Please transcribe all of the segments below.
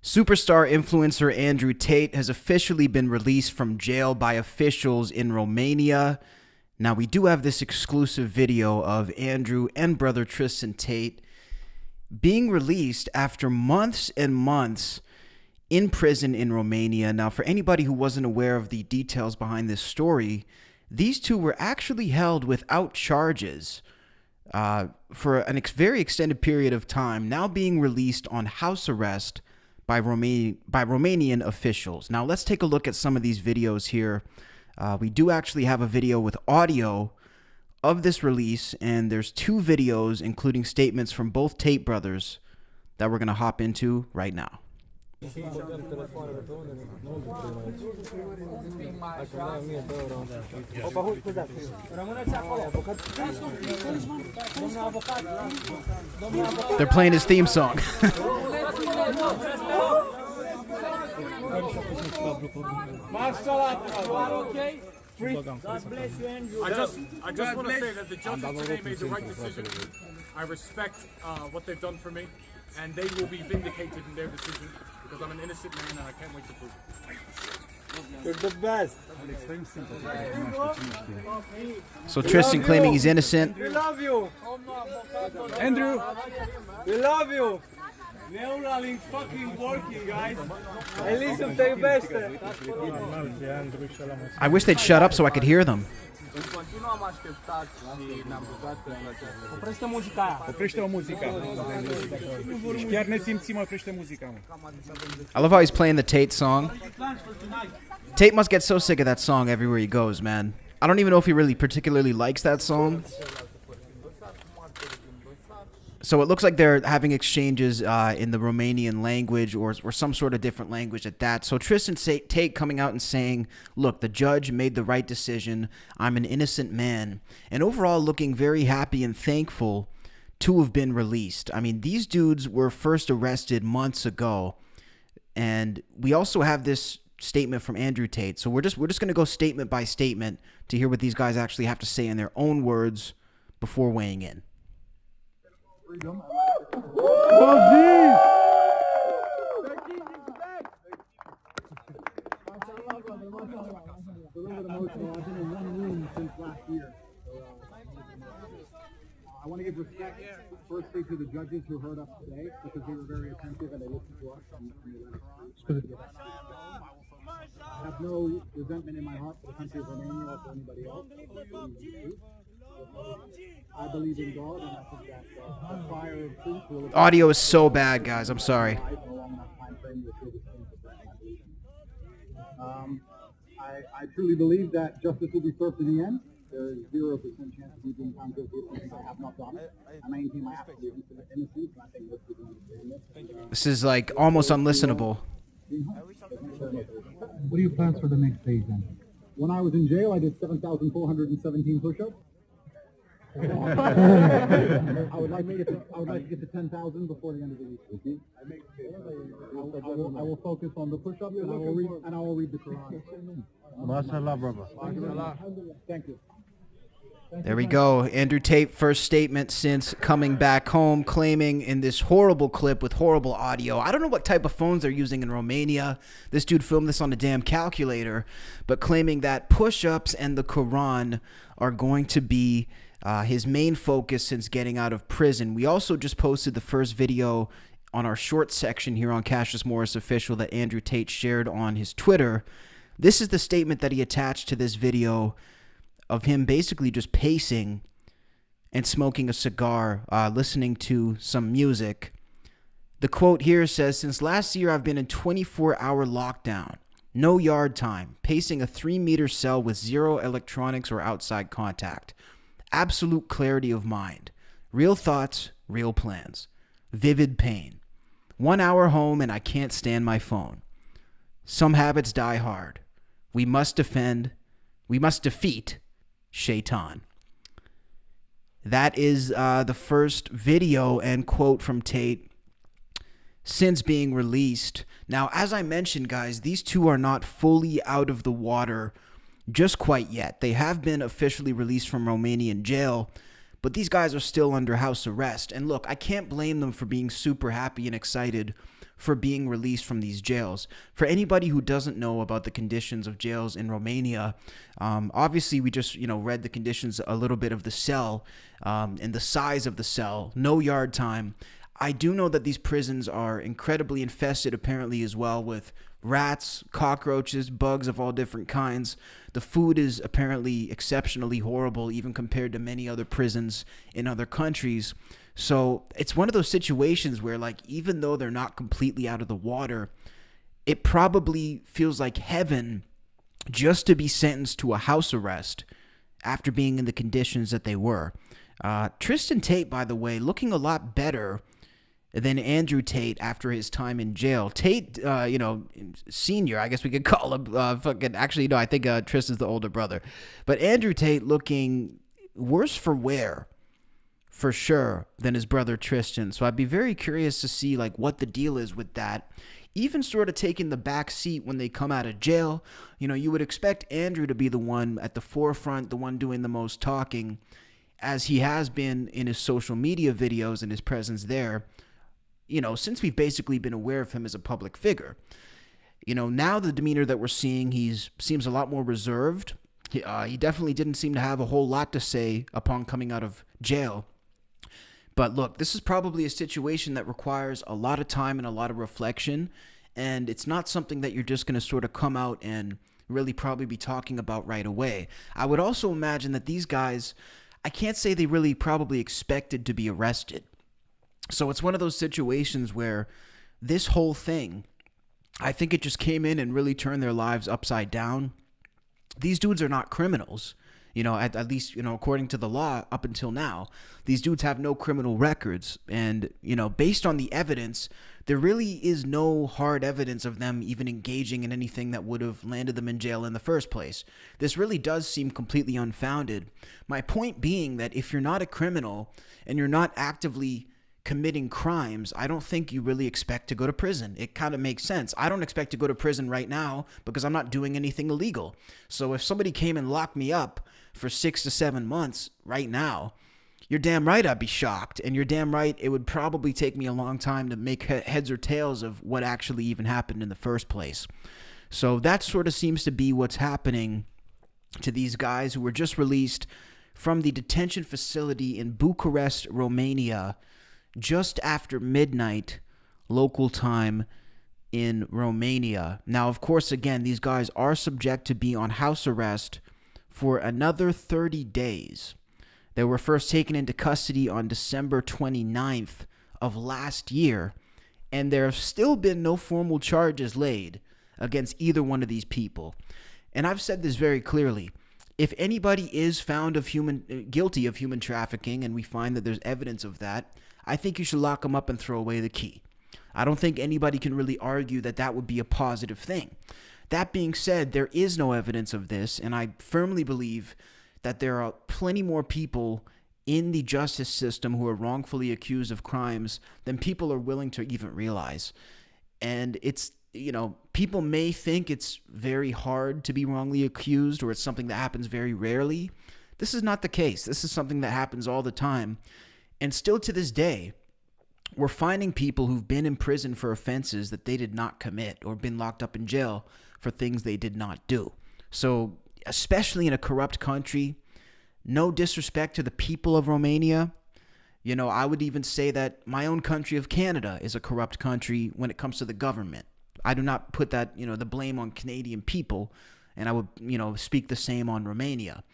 Superstar influencer Andrew Tate has officially been released from jail by officials in Romania. Now, we do have this exclusive video of Andrew and brother Tristan Tate being released after months and months in prison in Romania. Now, for anybody who wasn't aware of the details behind this story, these two were actually held without charges for a very extended period of time, now being released on house arrest by Romanian officials. Now, let's take a look at some of these videos here. We do actually have a video with audio of this release, and there's two videos, including statements from both Tate brothers, that we're going to hop into right now. They're playing his theme song. I just want to say that the judges today made the right decision. I respect what they've done for me, and they will be vindicated in their decision because I'm an innocent man and I can't wait to prove it. You're the best. So Tristan claiming he's innocent. We love you. Andrew. We love you. Neuraling fucking working, guys. At least if they best. I wish they'd shut up so I could hear them. Oprește muzica aia. Oprește-o muzica. Chiar ne simțim, oprește muzica. I love how he's playing the Tate song. Tate must get so sick of that song everywhere he goes, man. I don't even know if he really particularly likes that song. So it looks like they're having exchanges in the Romanian language or some sort of different language at that. So Tristan Tate coming out and saying, look, the judge made the right decision. I'm an innocent man. And overall looking very happy and thankful to have been released. I mean, these dudes were first arrested months ago. And we also have this statement from Andrew Tate. So we're just going to go statement by statement to hear what these guys actually have to say in their own words before weighing in. Freedom. I want to give respect, firstly, to the judges who heard us today because they were very attentive and they listened to us. I have no resentment in my heart for the country of Romania or for anybody else. I believe in God, and I think that the fire of truth will... Audio is so bad, guys. I'm sorry. I truly believe that justice will be served in the end. There is 0% chance of me being found guilty of something I have not done. I maintain my absolute innocence, and I think most people understand this. This is like almost unlistenable. What are your plans for the next phase then? When I was in jail, I did 7,417 push-ups. I would like to get to 10,000 before the end of the week. I will focus on the push-ups and I will read the Quran. Mashallah, brother. Thank you. There we go. Andrew Tate, first statement since coming back home, claiming in this horrible clip with horrible audio. I don't know what type of phones they're using in Romania. This dude filmed this on a damn calculator, but claiming that push-ups and the Quran are going to be his main focus since getting out of prison. We also just posted the first video on our short section here on Cassius Morris Official that Andrew Tate shared on his Twitter. This is the statement that he attached to this video of him basically just pacing and smoking a cigar, listening to some music. The quote here says, "Since last year, I've been in 24-hour lockdown, no yard time, pacing a 3-meter cell with 0 electronics or outside contact. Absolute clarity of mind. Real thoughts, real plans. Vivid pain. 1 hour home and I can't stand my phone. Some habits die hard. We must defeat Shaitan." That is the first video and quote from Tate since being released. Now, as I mentioned, guys, these two are not fully out of the water just quite yet. They have been officially released from Romanian jail, but these guys are still under house arrest. And look, I can't blame them for being super happy and excited for being released from these jails. For anybody who doesn't know about the conditions of jails in Romania, obviously we just, read the conditions, a little bit of the cell, and the size of the cell, no yard time. I do know that these prisons are incredibly infested, apparently, as well, with rats, cockroaches, bugs of all different kinds. The food is apparently exceptionally horrible, even compared to many other prisons in other countries. So it's one of those situations where, like, even though they're not completely out of the water, it probably feels like heaven just to be sentenced to a house arrest after being in the conditions that they were. Tristan Tate, by the way, looking a lot better than Andrew Tate after his time in jail. Tate, senior, I guess we could call him. I think Tristan's the older brother. But Andrew Tate looking worse for wear, for sure, than his brother Tristan. So I'd be very curious to see like what the deal is with that. Even sort of taking the back seat when they come out of jail. You would expect Andrew to be the one at the forefront, the one doing the most talking, as he has been in his social media videos and his presence there, since we've basically been aware of him as a public figure. Now the demeanor that we're seeing, seems a lot more reserved. He definitely didn't seem to have a whole lot to say upon coming out of jail. But look, this is probably a situation that requires a lot of time and a lot of reflection, and it's not something that you're just going to sort of come out and really probably be talking about right away. I would also imagine that these guys, I can't say they really probably expected to be arrested. So it's one of those situations where this whole thing, I think it just came in and really turned their lives upside down. These dudes are not criminals, at least, according to the law up until now. These dudes have no criminal records. And, based on the evidence, there really is no hard evidence of them even engaging in anything that would have landed them in jail in the first place. This really does seem completely unfounded. My point being that if you're not a criminal and you're not actively committing crimes, I don't think you really expect to go to prison. It kind of makes sense. I don't expect to go to prison right now because I'm not doing anything illegal. So if somebody came and locked me up for 6 to 7 months right now, you're damn right I'd be shocked. And you're damn right it would probably take me a long time to make heads or tails of what actually even happened in the first place. So that sort of seems to be what's happening to these guys who were just released from the detention facility in Bucharest, Romania, just after midnight local time in Romania. Now, of course, again, these guys are subject to be on house arrest for another 30 days. They were first taken into custody on December 29th of last year, and there have still been no formal charges laid against either one of these people. And I've said this very clearly. If anybody is found guilty of human trafficking, and we find that there's evidence of that, I think you should lock them up and throw away the key. I don't think anybody can really argue that that would be a positive thing. That being said, there is no evidence of this, and I firmly believe that there are plenty more people in the justice system who are wrongfully accused of crimes than people are willing to even realize. And it's, people may think it's very hard to be wrongly accused, or it's something that happens very rarely. This is not the case. This is something that happens all the time. And still to this day, we're finding people who've been in prison for offenses that they did not commit, or been locked up in jail for things they did not do. So, especially in a corrupt country, no disrespect to the people of Romania, I would even say that my own country of Canada is a corrupt country when it comes to the government. I do not put that, the blame on Canadian people, and I would, speak the same on Romania.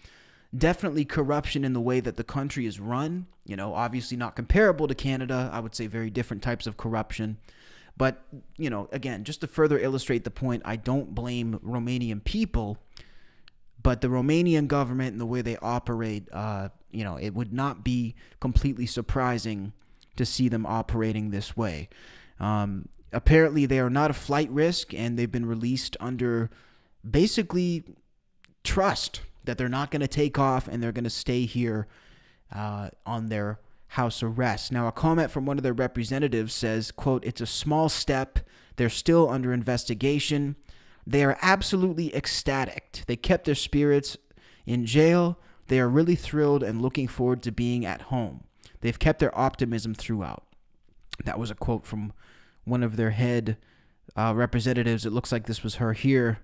Definitely corruption in the way that the country is run, obviously not comparable to Canada. I would say very different types of corruption. But, again, just to further illustrate the point, I don't blame Romanian people, but the Romanian government and the way they operate, it would not be completely surprising to see them operating this way. Apparently, they are not a flight risk, and they've been released under basically trust that they're not going to take off and they're going to stay here on their house arrest. Now, a comment from one of their representatives says, quote, "It's a small step. They're still under investigation. They are absolutely ecstatic. They kept their spirits in jail. They are really thrilled and looking forward to being at home. They've kept their optimism throughout." That was a quote from one of their head representatives. It looks like this was her here.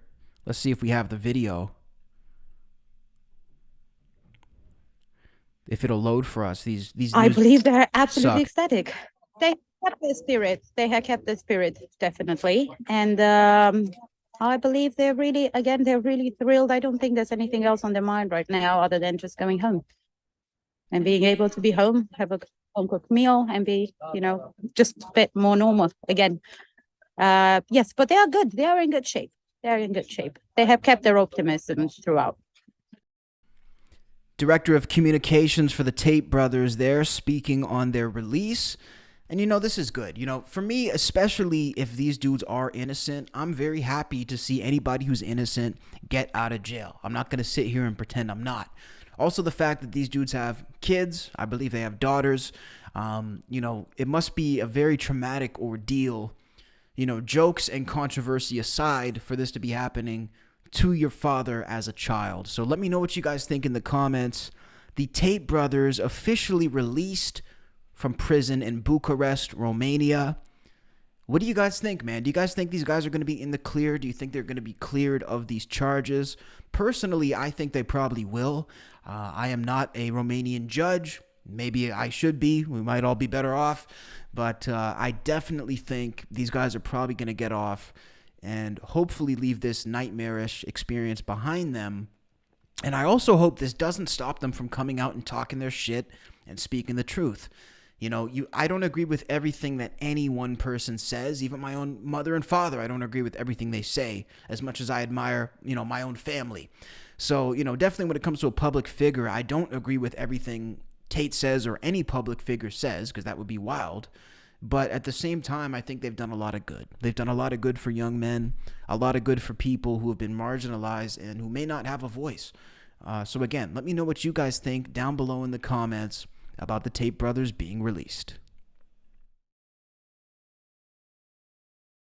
Let's see if we have the video. If it'll load for us. These I believe they're absolutely suck. ecstatic. They kept their spirit. They have kept their spirit, definitely. And I believe they're really thrilled. I don't think there's anything else on their mind right now other than just going home and being able to be home, have a home cooked meal, and be, just a bit more normal again. Yes, but they are good. They are in good shape. They're in good shape. They have kept their optimism throughout. Director of Communications for the Tate brothers there, speaking on their release. And this is good. For me, especially if these dudes are innocent, I'm very happy to see anybody who's innocent get out of jail. I'm not going to sit here and pretend I'm not. Also, the fact that these dudes have kids, I believe they have daughters. It must be a very traumatic ordeal, jokes and controversy aside, for this to be happening to your father as a child. So let me know what you guys think in the comments. The Tate brothers officially released from prison in Bucharest, Romania. What do you guys think, man? Do you guys think these guys are going to be in the clear? Do you think they're going to be cleared of these charges? Personally, I think they probably will. I am not a Romanian judge. Maybe I should be. We might all be better off. But I definitely think these guys are probably going to get off and hopefully leave this nightmarish experience behind them. And I also hope this doesn't stop them from coming out and talking their shit and speaking the truth. I don't agree with everything that any one person says. Even my own mother and father, I don't agree with everything they say, as much as I admire, my own family. So, definitely when it comes to a public figure, I don't agree with everything Tate says or any public figure says, because that would be wild. But at the same time, I think they've done a lot of good. They've done a lot of good for young men, a lot of good for people who have been marginalized and who may not have a voice. So again, let me know what you guys think down below in the comments about the Tate brothers being released.